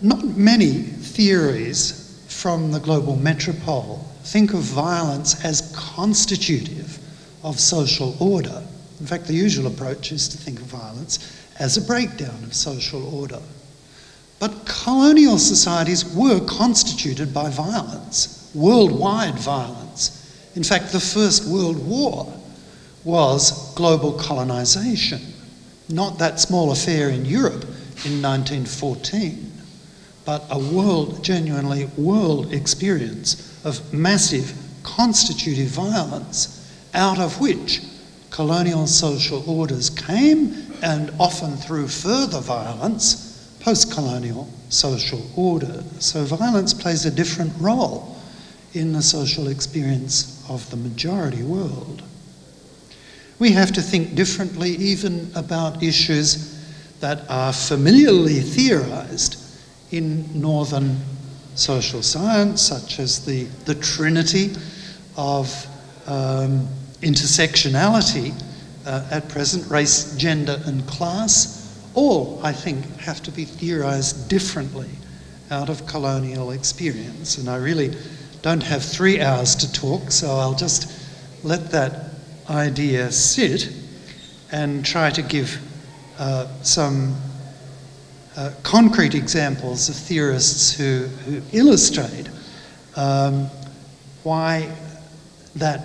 Not many theories from the global metropole think of violence as constitutive of social order. In fact, the usual approach is to think of violence as a breakdown of social order. But colonial societies were constituted by violence, worldwide violence. In fact, the First World War was global colonisation, not that small affair in Europe in 1914, but a genuinely world experience of massive constitutive violence, out of which colonial social orders came, and often through further violence, post-colonial social order. So violence plays a different role in the social experience of the majority world. We have to think differently even about issues that are familiarly theorised in northern social science, such as the trinity of intersectionality at present, race, gender and class. All, I think, have to be theorised differently out of colonial experience. And I really don't have 3 hours to talk, so I'll just let that idea sit and try to give some concrete examples of theorists who illustrate why that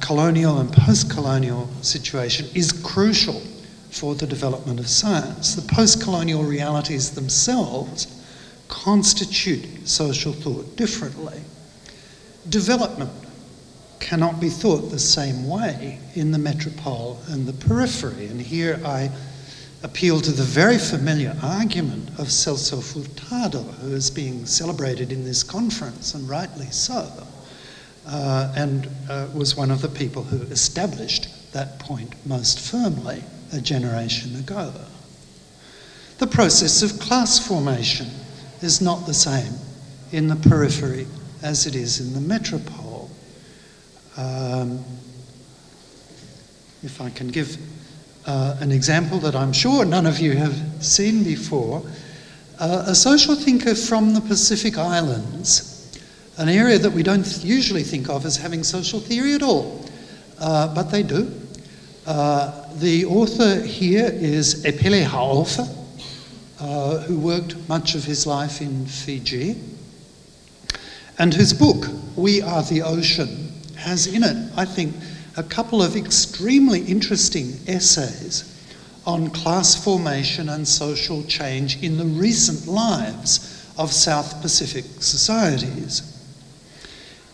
colonial and post-colonial situation is crucial for the development of science. The post-colonial realities themselves constitute social thought differently. Development cannot be thought the same way in the metropole and the periphery. And here I appeal to the very familiar argument of Celso Furtado, who is being celebrated in this conference, and rightly so, and was one of the people who established that point most firmly a generation ago. The process of class formation is not the same in the periphery as it is in the metropole. If I can give an example that I'm sure none of you have seen before, a social thinker from the Pacific Islands, an area that we don't usually think of as having social theory at all, but they do. The author here is Epele Haofa, who worked much of his life in Fiji, and whose book, We Are the Ocean, has in it, I think, a couple of extremely interesting essays on class formation and social change in the recent lives of South Pacific societies.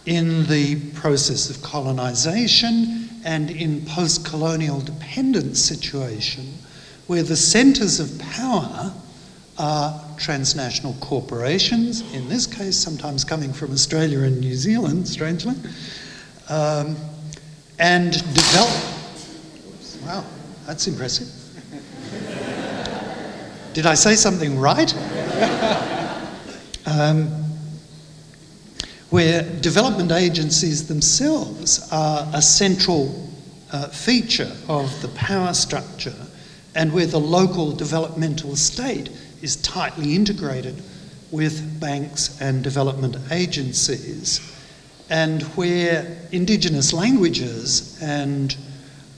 In the process of colonisation and in post-colonial dependence situation, where the centres of power are transnational corporations, in this case sometimes coming from Australia and New Zealand, strangely, and develop... Wow, that's impressive. Did I say something right? Where development agencies themselves are a central feature of the power structure, and where the local developmental state is tightly integrated with banks and development agencies, and where Indigenous languages and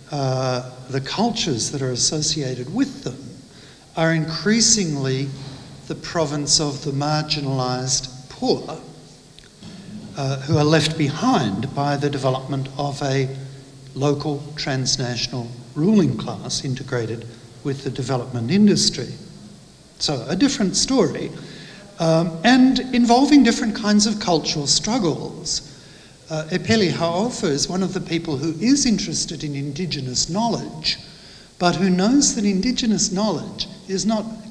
the cultures that are associated with them are increasingly the province of the marginalised poor, who are left behind by the development of a local transnational ruling class integrated with the development industry. So a different story, and involving different kinds of cultural struggles. Epele Haofa is one of the people who is interested in Indigenous knowledge, but who knows that Indigenous knowledge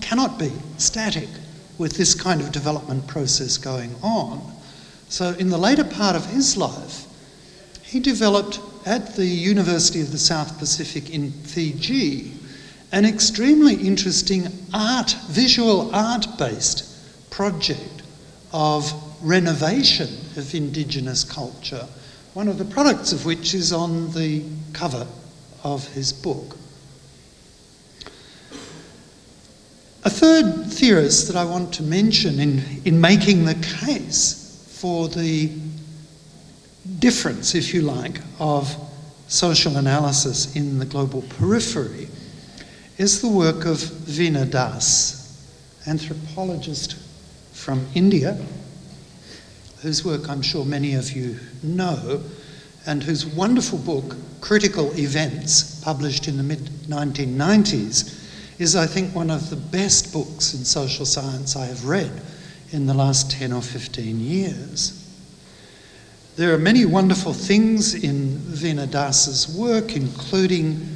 cannot be static with this kind of development process going on. So in the later part of his life, he developed at the University of the South Pacific in Fiji an extremely interesting visual art-based project of renovation of Indigenous culture, one of the products of which is on the cover of his book. A third theorist that I want to mention in making the case for the difference, if you like, of social analysis in the global periphery is the work of Veena Das, anthropologist from India, whose work I'm sure many of you know, and whose wonderful book, Critical Events, published in the mid-1990s, is, I think, one of the best books in social science I have read in the last 10 or 15 years. There are many wonderful things in Veena Das's work, including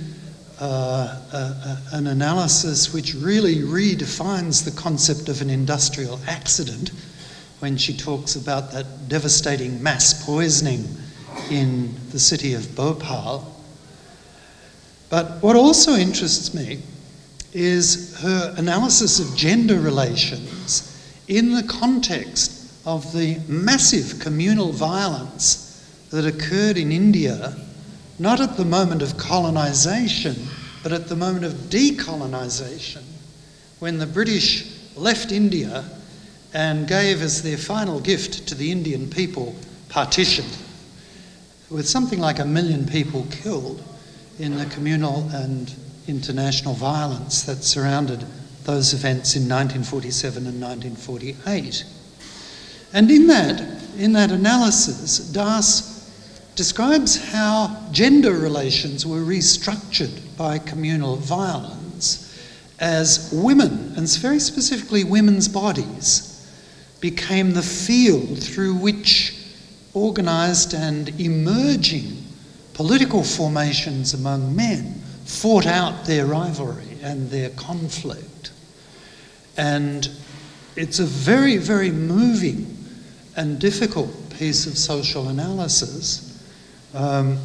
an analysis which really redefines the concept of an industrial accident when she talks about that devastating mass poisoning in the city of Bhopal. But what also interests me is her analysis of gender relations in the context of the massive communal violence that occurred in India, not at the moment of colonisation, but at the moment of decolonisation, when the British left India and gave as their final gift to the Indian people partition, with something like 1 million people killed in the communal and international violence that surrounded those events in 1947 and 1948. And in that analysis, Das describes how gender relations were restructured by communal violence as women, and very specifically women's bodies, became the field through which organised and emerging political formations among men fought out their rivalry and their conflict. And it's a very, very moving and difficult piece of social analysis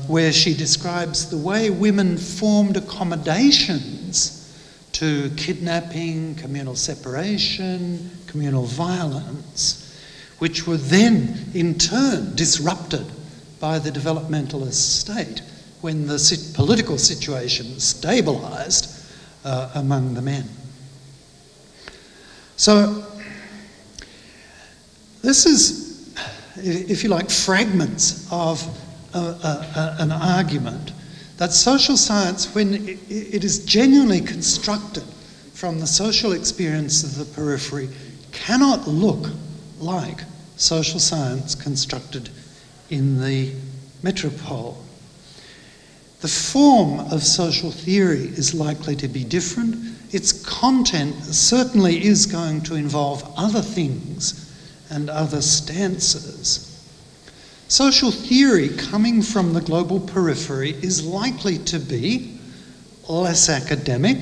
where she describes the way women formed accommodations to kidnapping, communal separation, communal violence, which were then in turn disrupted by the developmentalist state when the political situation stabilised among the men. So this is, if you like, fragments of an argument that social science, when it is genuinely constructed from the social experience of the periphery, cannot look like social science constructed in the metropole. The form of social theory is likely to be different. Its content certainly is going to involve other things and other stances. Social theory coming from the global periphery is likely to be less academic,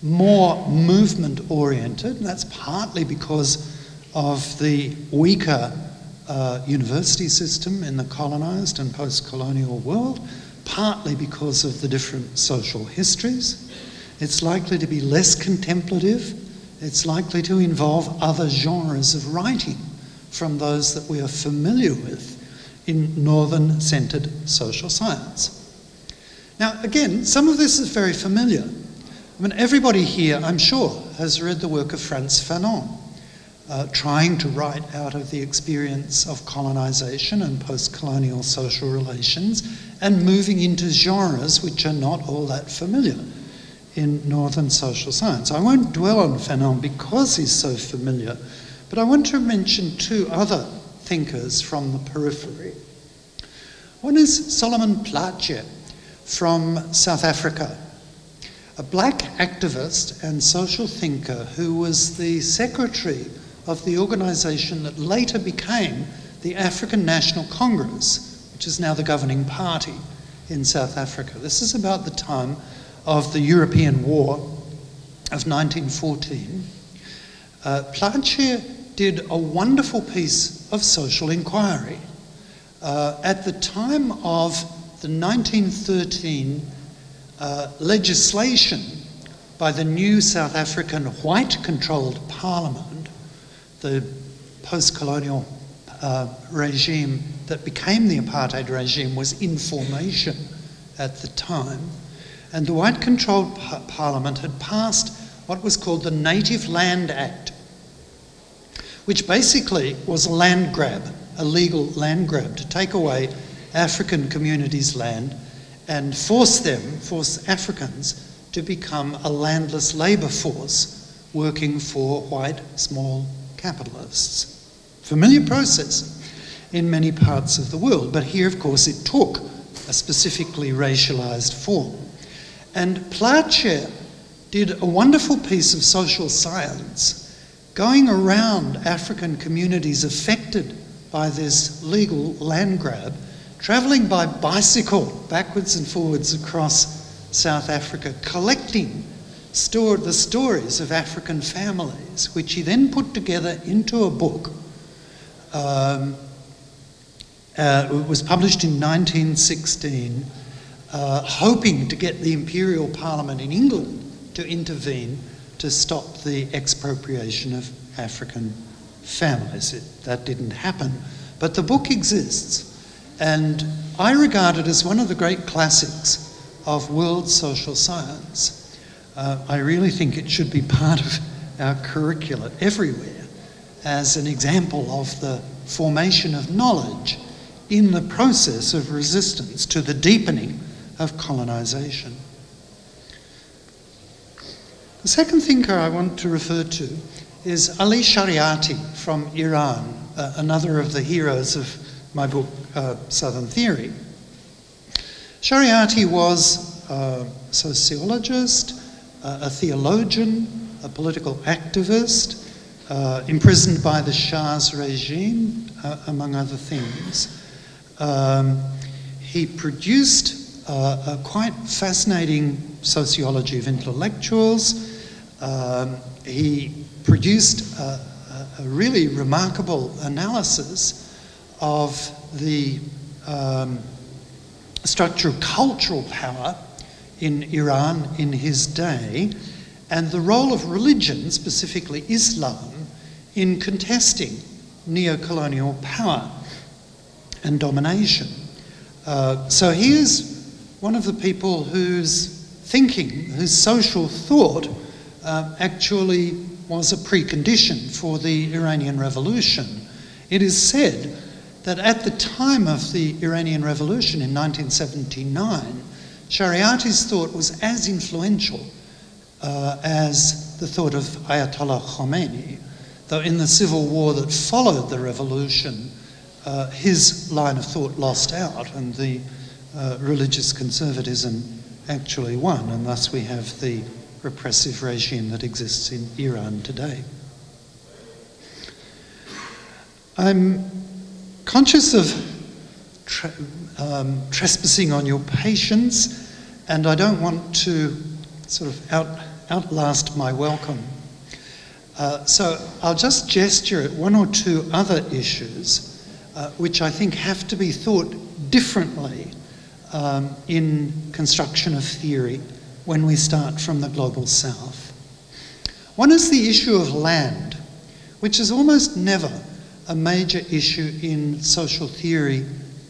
more movement-oriented. That's partly because of the weaker university system in the colonised and post-colonial world, partly because of the different social histories. It's likely to be less contemplative. It's likely to involve other genres of writing from those that we are familiar with in northern-centred social science. Now, again, some of this is very familiar. I mean, everybody here, I'm sure, has read the work of Frantz Fanon, trying to write out of the experience of colonisation and post-colonial social relations and moving into genres which are not all that familiar in northern social science. I won't dwell on Fanon because he's so familiar, but I want to mention two other thinkers from the periphery. One is Solomon Place from South Africa, a black activist and social thinker who was the secretary of the organisation that later became the African National Congress, which is now the governing party in South Africa. This is about the time of the European War of 1914. Place did a wonderful piece of social inquiry. At the time of the 1913 legislation by the new South African white-controlled parliament, the post-colonial regime that became the apartheid regime was in formation at the time, and the white-controlled parliament had passed what was called the Native Land Act, which basically was a land grab, a legal land grab, to take away African communities' land and force Africans to become a landless labour force working for white small capitalists. Familiar process in many parts of the world, but here, of course, it took a specifically racialised form. And Parte did a wonderful piece of social science going around African communities affected by this legal land grab, travelling by bicycle backwards and forwards across South Africa, collecting the stories of African families, which he then put together into a book. It was published in 1916, hoping to get the Imperial Parliament in England to intervene to stop the expropriation of African families. That didn't happen, but the book exists, and I regard it as one of the great classics of world social science. I really think it should be part of our curricula everywhere as an example of the formation of knowledge in the process of resistance to the deepening of colonisation. The second thinker I want to refer to is Ali Shariati from Iran, another of the heroes of my book, Southern Theory. Shariati was a sociologist, a theologian, a political activist, imprisoned by the Shah's regime, among other things. He produced a quite fascinating sociology of intellectuals. He produced a really remarkable analysis of the structure of cultural power in Iran in his day, and the role of religion, specifically Islam, in contesting neo-colonial power and domination. So he is one of the people whose thinking, whose social thought actually was a precondition for the Iranian Revolution. It is said that at the time of the Iranian Revolution in 1979, Shariati's thought was as influential as the thought of Ayatollah Khomeini, though in the civil war that followed the revolution, his line of thought lost out and the religious conservatism actually won, and thus we have the repressive regime that exists in Iran today. I'm conscious of trespassing on your patience, and I don't want to sort of outlast my welcome. So I'll just gesture at one or two other issues which I think have to be thought differently in construction of theory when we start from the global south. One is the issue of land, which is almost never a major issue in social theory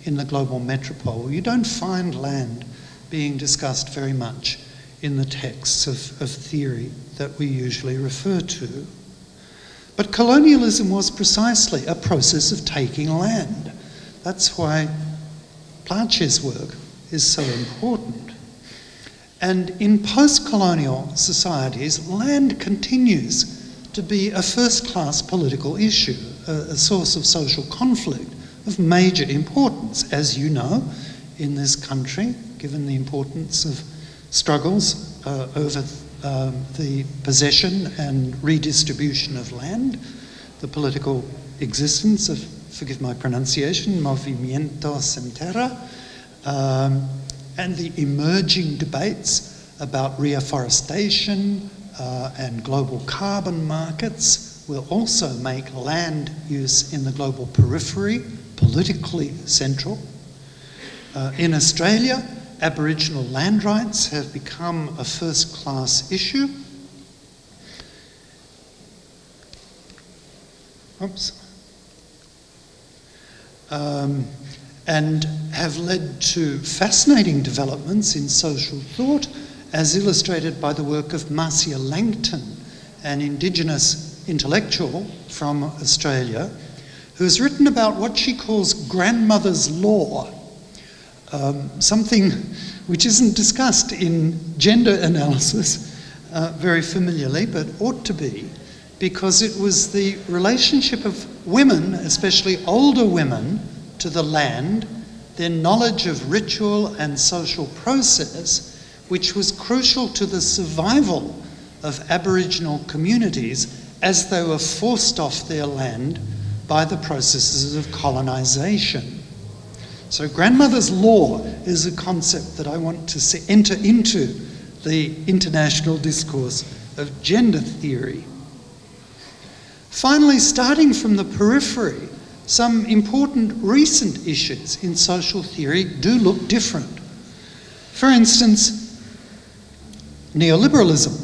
in the global metropole. You don't find land being discussed very much in the texts of theory that we usually refer to. But colonialism was precisely a process of taking land. That's why Parte's work is so important. And in post-colonial societies, land continues to be a first-class political issue, a source of social conflict of major importance, as you know, in this country, given the importance of struggles over the possession and redistribution of land, the political existence of, forgive my pronunciation, Movimiento Sem Terra, and the emerging debates about reforestation and global carbon markets will also make land use in the global periphery politically central. In Australia, Aboriginal land rights have become a first-class issue. And have led to fascinating developments in social thought as illustrated by the work of Marcia Langton, an Indigenous intellectual from Australia, who has written about what she calls grandmother's law, something which isn't discussed in gender analysis very familiarly, but ought to be, because it was the relationship of women, especially older women, to the land, their knowledge of ritual and social process, which was crucial to the survival of Aboriginal communities as they were forced off their land by the processes of colonisation. So grandmother's law is a concept that I want to enter into the international discourse of gender theory. Finally, starting from the periphery, some important recent issues in social theory do look different. For instance, neoliberalism,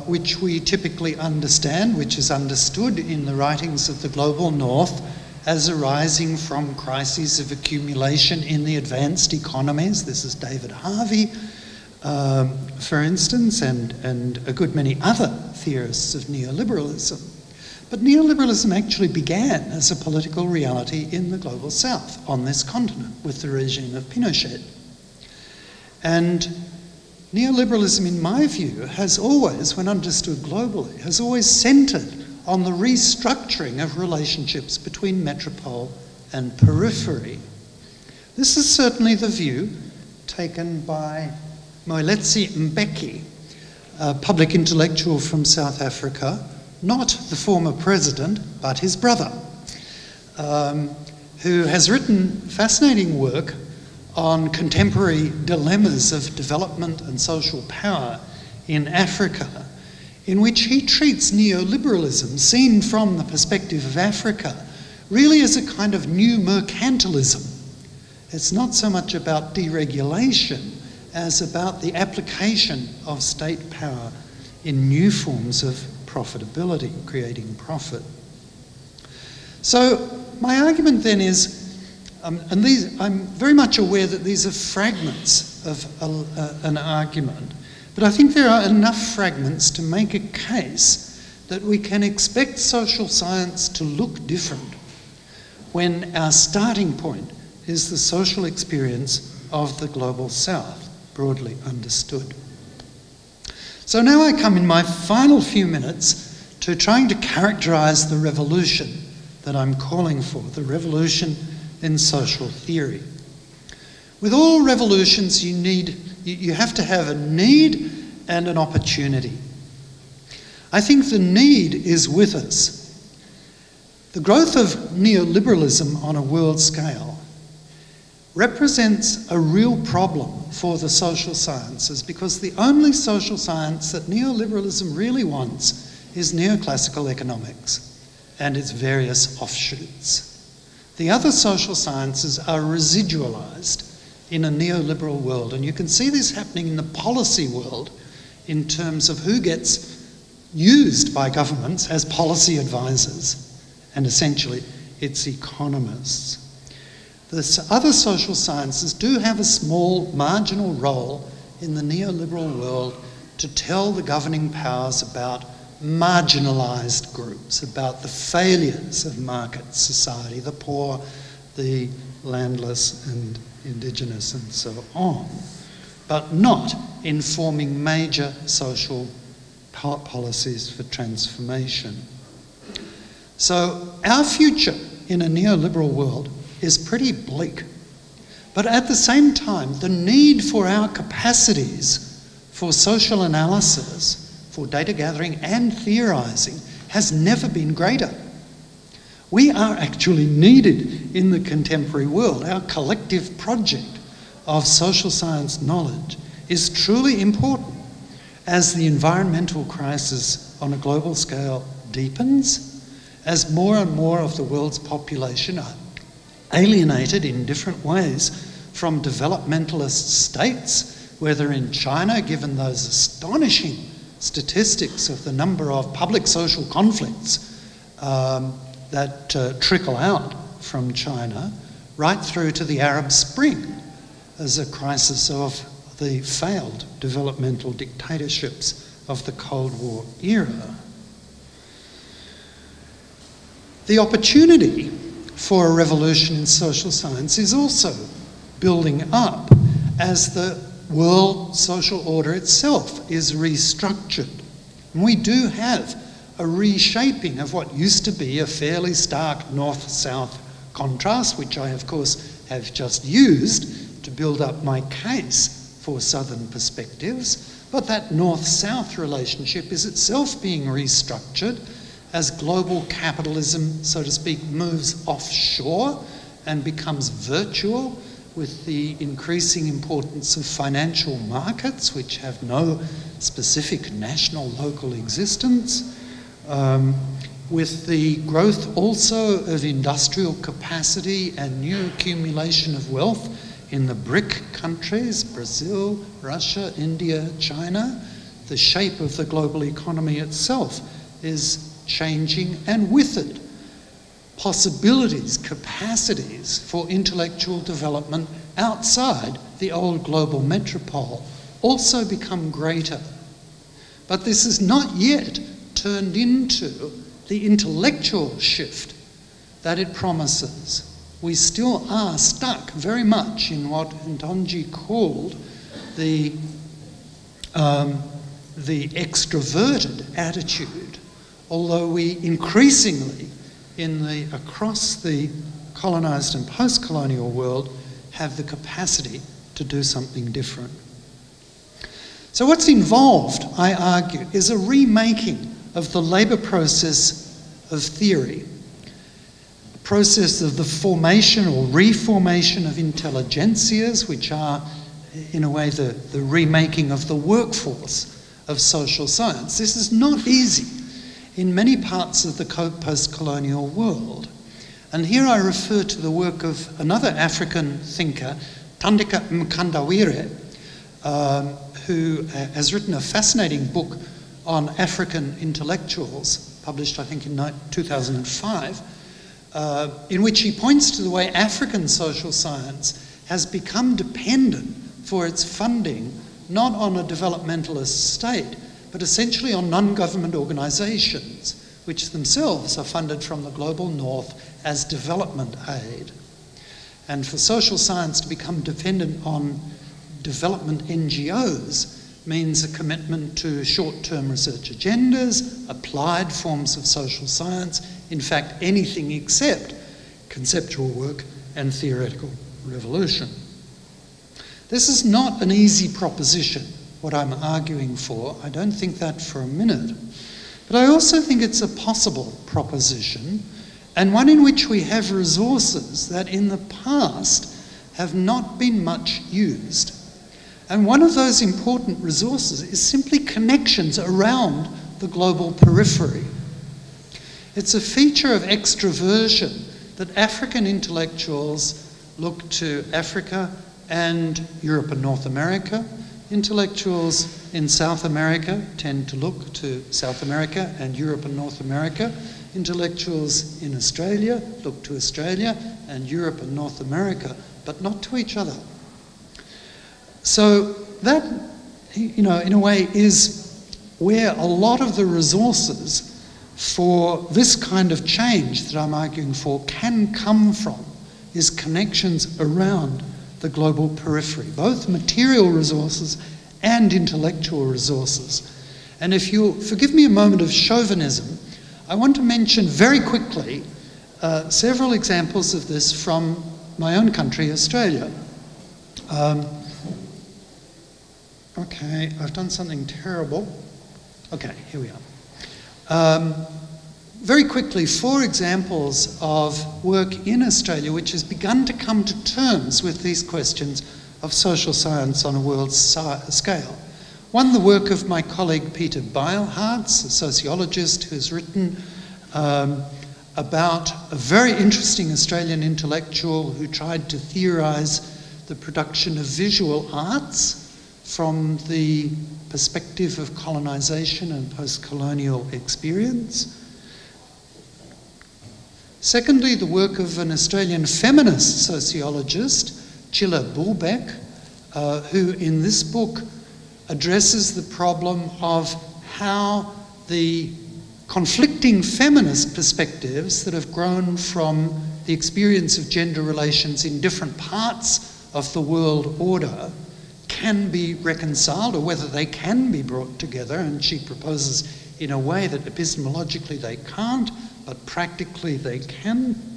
which we typically understand, which is understood in the writings of the global north as arising from crises of accumulation in the advanced economies. This is David Harvey, for instance, and a good many other theorists of neoliberalism. But neoliberalism actually began as a political reality in the global south, on this continent, with the regime of Pinochet. And neoliberalism, in my view, has always, when understood globally, has always centred on the restructuring of relationships between metropole and periphery. This is certainly the view taken by Moeletsi Mbeki, a public intellectual from South Africa, not the former president, but his brother, who has written fascinating work on contemporary dilemmas of development and social power in Africa, in which he treats neoliberalism, seen from the perspective of Africa, really as a kind of new mercantilism. It's not so much about deregulation as about the application of state power in new forms of profitability, creating profit. So my argument then is, and these, I'm very much aware that these are fragments of an argument, but I think there are enough fragments to make a case that we can expect social science to look different when our starting point is the social experience of the global south, broadly understood. So now I come in my final few minutes to trying to characterise the revolution that I'm calling for, the revolution in social theory. With all revolutions, you have to have a need and an opportunity. I think the need is with us. The growth of neoliberalism on a world scale represents a real problem for the social sciences, because the only social science that neoliberalism really wants is neoclassical economics and its various offshoots. The other social sciences are residualised in a neoliberal world, and you can see this happening in the policy world in terms of who gets used by governments as policy advisors, and essentially it's economists. The other social sciences do have a small marginal role in the neoliberal world to tell the governing powers about marginalised groups, about the failures of market society, the poor, the landless and indigenous and so on, but not in forming major social policies for transformation. So our future in a neoliberal world is pretty bleak. But at the same time, the need for our capacities for social analysis, for data gathering and theorising has never been greater. We are actually needed in the contemporary world. Our collective project of social science knowledge is truly important as the environmental crisis on a global scale deepens, as more and more of the world's population are alienated in different ways from developmentalist states, whether in China, given those astonishing statistics of the number of public social conflicts that trickle out from China, right through to the Arab Spring as a crisis of the failed developmental dictatorships of the Cold War era. The opportunity for a revolution in social science is also building up as the world social order itself is restructured. And we do have a reshaping of what used to be a fairly stark north-south contrast, which I, of course, have just used to build up my case for southern perspectives. But that north-south relationship is itself being restructured as global capitalism, so to speak, moves offshore and becomes virtual, with the increasing importance of financial markets, which have no specific national local existence, with the growth also of industrial capacity and new accumulation of wealth in the BRIC countries, Brazil, Russia, India, China. The shape of the global economy itself is changing, and with it, possibilities, capacities for intellectual development outside the old global metropole also become greater. But this is not yet turned into the intellectual shift that it promises. We still are stuck very much in what Ntonji called the extroverted attitude, although we increasingly across the colonised and post-colonial world have the capacity to do something different. So what's involved, I argue, is a remaking of the labour process of theory, a process of the formation or reformation of intelligentsias, which are, in a way, the remaking of the workforce of social science. This is not easy in many parts of the post-colonial world. And here I refer to the work of another African thinker, Thandika Mkandawire, who has written a fascinating book on African intellectuals, published I think in 2005, in which he points to the way African social science has become dependent for its funding not on a developmentalist state, but essentially on non-government organisations, which themselves are funded from the global north as development aid. And for social science to become dependent on development NGOs means a commitment to short-term research agendas, applied forms of social science, in fact anything except conceptual work and theoretical revolution. This is not an easy proposition, what I'm arguing for. I don't think that for a minute. But I also think it's a possible proposition, and one in which we have resources that in the past have not been much used. And one of those important resources is simply connections around the global periphery. It's a feature of extroversion that African intellectuals look to Africa and Europe and North America. Intellectuals in South America tend to look to South America and Europe and North America. Intellectuals in Australia look to Australia and Europe and North America, but not to each other. So that, in a way, is where a lot of the resources for this kind of change that I'm arguing for can come from, is connections around the global periphery, both material resources and intellectual resources. And if you'll forgive me a moment of chauvinism, I want to mention very quickly several examples of this from my own country, Australia. Okay, I've done something terrible. Okay, here we are. Very quickly, 4 examples of work in Australia which has begun to come to terms with these questions of social science on a world scale. One, the work of my colleague Peter Beilharz, a sociologist who's written about a very interesting Australian intellectual who tried to theorise the production of visual arts from the perspective of colonisation and post-colonial experience. Secondly, the work of an Australian feminist sociologist, Chilla Bulbeck, who in this book addresses the problem of how the conflicting feminist perspectives that have grown from the experience of gender relations in different parts of the world order can be reconciled, or whether they can be brought together. And she proposes in a way that epistemologically they can't, but practically they can